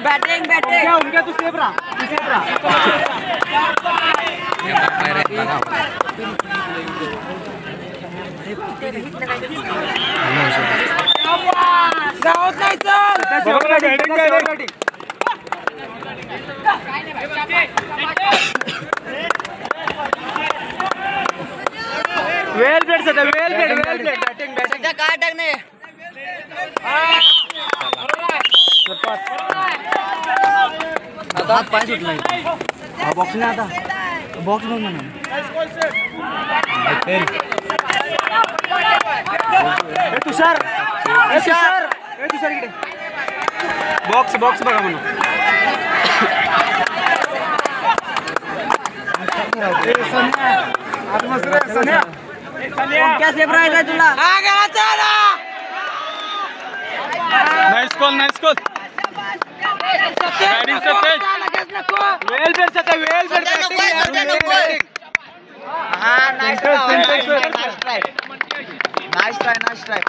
batting batting उनके तू safe रहा गावात नाही चल वेल प्लेट सध्या वेल प्लेट बॅटिंग सध्या काय टाकणे आता पाय सुटला बॉक्स नाही आता बॉक्स बघ म्हणून तुषार तुषार तुषार इकडे बॉक्स बॉक्स बघा म्हणून क्या सेफ राहायचा तुला नाइस कॉल बैटिंग सतेज वेल प्लेट सतेज वेल प्लेट हां नाइस ट्राय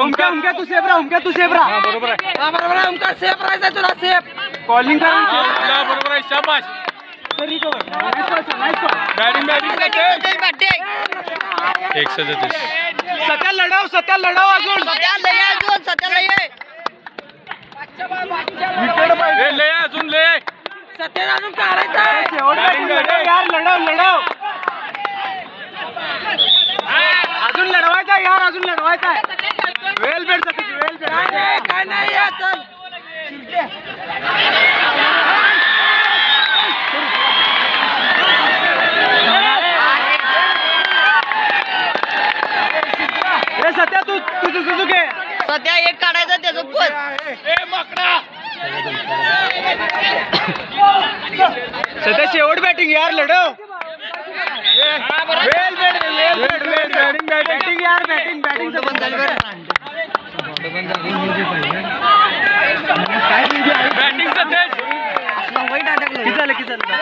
ओमकार तू सेफ रहा बरोबर आहे ओमकार सेफ राहायचा तुला सेफ कॉलिंग करा बरोबर आहे शाबाश बैटिंग सत्या लढाव अजून ले अजून सत्या अजून काढायचा यार लढाव अजून लढवायचा वेल बेड काय नाही चल सध्या तू घे सध्या एक काढायचं त्याचं पण सध्या शेवट बॅटिंग यार लढव बॅटिंग यार बॅटिंग सध्या किती झालं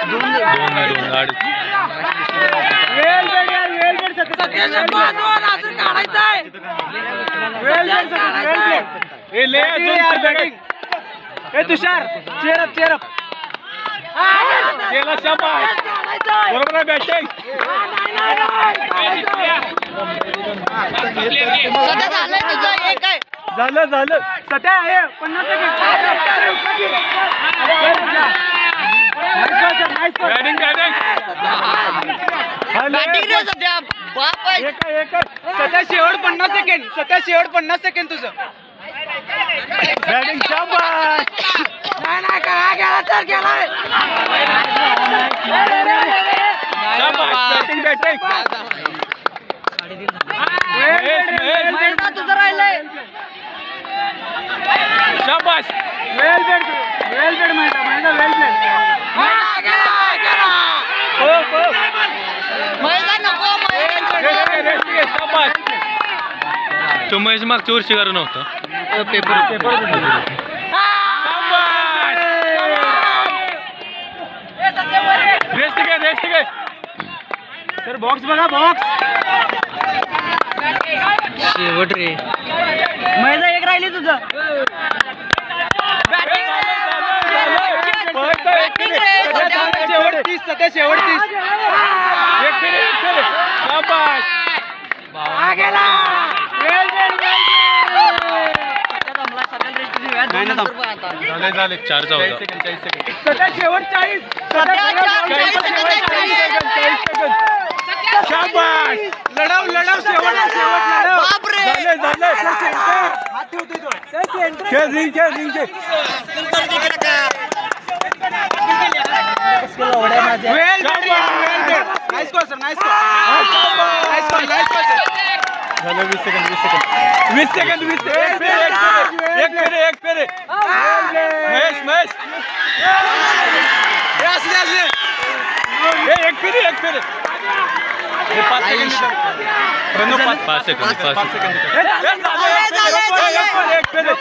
दोन तुषार चेअरअप गेला शाबास बरोबर आहे बॅटिंग झालं सध्या हे 50 सेकंड सध्या शेवट 50 सेकंड तुझं बॅटिंग शाबास तुझं राहिलंय शाबास वेल प्लेट तो महेश मागच्या वर्षी करू नव्हता पेपर रेस्ट घे सर बॉक्स बघा बॉक्स शेवट रे महिला एक राहिली तुझं शेवट 30 झाले 4 सध्या शेवट 40 शाबास लढाव शेवट हात ठेवतोय nice call sir nice call झालं 20 सेकंड एक फेरे महेश एक फेरे 5 सेकंड एक फेरे